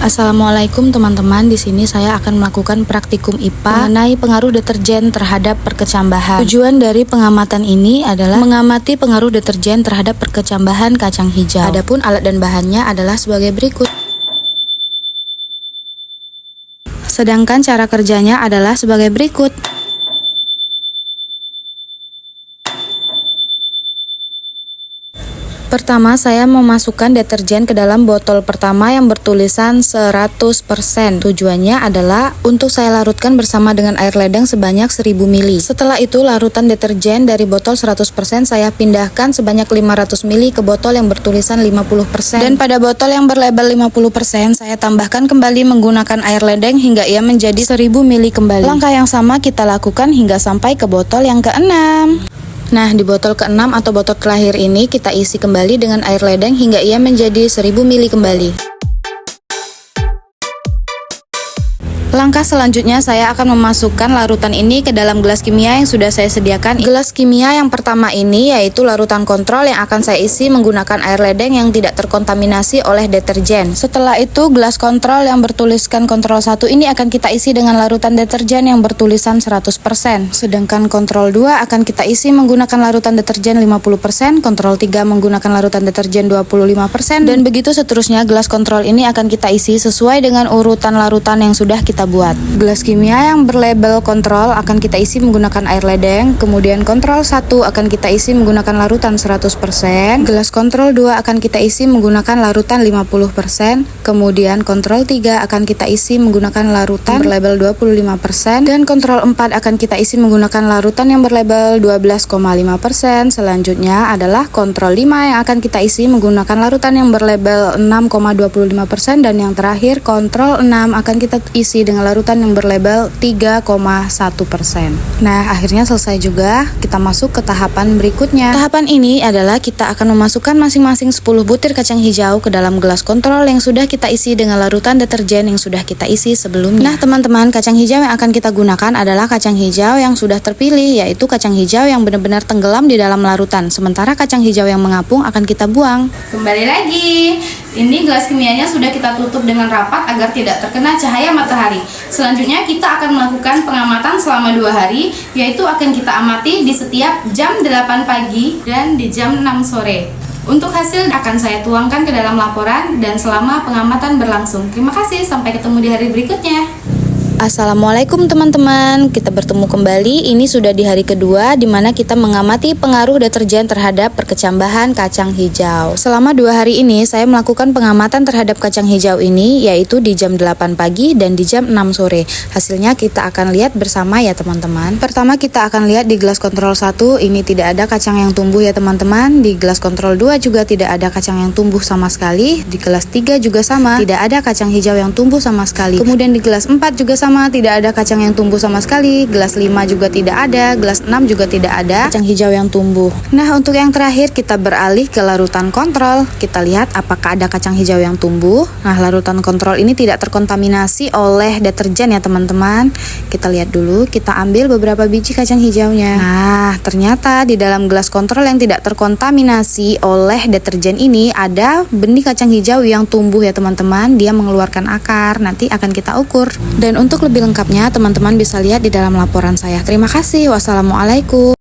Assalamualaikum teman-teman, di sini saya akan melakukan praktikum IPA mengenai pengaruh deterjen terhadap perkecambahan. Tujuan dari pengamatan ini adalah mengamati pengaruh deterjen terhadap perkecambahan kacang hijau. Adapun alat dan bahannya adalah sebagai berikut. Sedangkan cara kerjanya adalah sebagai berikut. Pertama, saya memasukkan deterjen ke dalam botol pertama yang bertulisan 100%. Tujuannya adalah untuk saya larutkan bersama dengan air ledeng sebanyak 1000 ml. Setelah itu, larutan deterjen dari botol 100% saya pindahkan sebanyak 500 ml ke botol yang bertulisan 50%. Dan pada botol yang berlabel 50%, saya tambahkan kembali menggunakan air ledeng hingga ia menjadi 1000 ml kembali. Langkah yang sama kita lakukan hingga sampai ke botol yang ke-6. Nah, di botol ke-6 atau botol terakhir ini kita isi kembali dengan air ledeng hingga ia menjadi 1000 ml kembali. Langkah selanjutnya saya akan memasukkan larutan ini ke dalam gelas kimia yang sudah saya sediakan. Gelas kimia yang pertama ini yaitu larutan kontrol yang akan saya isi menggunakan air ledeng yang tidak terkontaminasi oleh deterjen. Setelah itu gelas kontrol yang bertuliskan kontrol 1 ini akan kita isi dengan larutan deterjen yang bertulisan 100%. Sedangkan kontrol 2 akan kita isi menggunakan larutan deterjen 50%, kontrol 3 menggunakan larutan deterjen 25%, dan begitu seterusnya. Gelas kontrol ini akan kita isi sesuai dengan urutan larutan yang sudah kita buat. Gelas kimia yang berlabel kontrol akan kita isi menggunakan air ledeng, kemudian kontrol 1 akan kita isi menggunakan larutan 100%, gelas kontrol 2 akan kita isi menggunakan larutan 50%, kemudian kontrol 3 akan kita isi menggunakan larutan berlabel 25%, dan kontrol 4 akan kita isi menggunakan larutan yang berlabel 12,5%. Selanjutnya adalah kontrol 5 yang akan kita isi menggunakan larutan yang berlabel 6,25%, dan yang terakhir kontrol 6 akan kita isi dengan larutan yang berlabel 3,1%. Nah, akhirnya selesai juga. Kita masuk ke tahapan berikutnya. Tahapan ini adalah kita akan memasukkan masing-masing 10 butir kacang hijau ke dalam gelas kontrol yang sudah kita isi dengan larutan deterjen yang sudah kita isi sebelumnya. Nah, teman-teman, kacang hijau yang akan kita gunakan adalah kacang hijau yang sudah terpilih, yaitu kacang hijau yang benar-benar tenggelam di dalam larutan. Sementara kacang hijau yang mengapung akan kita buang. Kembali lagi. Ini gelas kimianya sudah kita tutup dengan rapat agar tidak terkena cahaya matahari. Selanjutnya kita akan melakukan pengamatan selama 2 hari, yaitu akan kita amati di setiap jam 8 pagi dan di jam 6 sore. Untuk hasil akan saya tuangkan ke dalam laporan dan selama pengamatan berlangsung. Terima kasih, sampai ketemu di hari berikutnya. Assalamualaikum teman-teman, kita bertemu kembali. Ini sudah di hari kedua di mana kita mengamati pengaruh deterjen terhadap perkecambahan kacang hijau. Selama 2 hari ini saya melakukan pengamatan terhadap kacang hijau ini, yaitu di jam 8 pagi dan di jam 6 sore. Hasilnya kita akan lihat bersama ya teman-teman. Pertama kita akan lihat di gelas kontrol 1, ini tidak ada kacang yang tumbuh ya teman-teman. Di gelas kontrol 2 juga tidak ada kacang yang tumbuh sama sekali. Di gelas 3 juga sama, tidak ada kacang hijau yang tumbuh sama sekali. Kemudian di gelas 4 juga sama, tidak ada kacang yang tumbuh sama sekali. Gelas 5 juga tidak ada, gelas 6 juga tidak ada kacang hijau yang tumbuh. Nah, untuk yang terakhir kita beralih ke larutan kontrol. Kita lihat apakah ada kacang hijau yang tumbuh. Nah, larutan kontrol ini tidak terkontaminasi oleh deterjen ya teman-teman. Kita lihat dulu, kita ambil beberapa biji kacang hijaunya. Nah, ternyata di dalam gelas kontrol yang tidak terkontaminasi oleh deterjen ini ada benih kacang hijau yang tumbuh ya teman-teman. Dia mengeluarkan akar, nanti akan kita ukur. Dan untuk lebih lengkapnya teman-teman bisa lihat di dalam laporan saya. Terima kasih. Wassalamualaikum.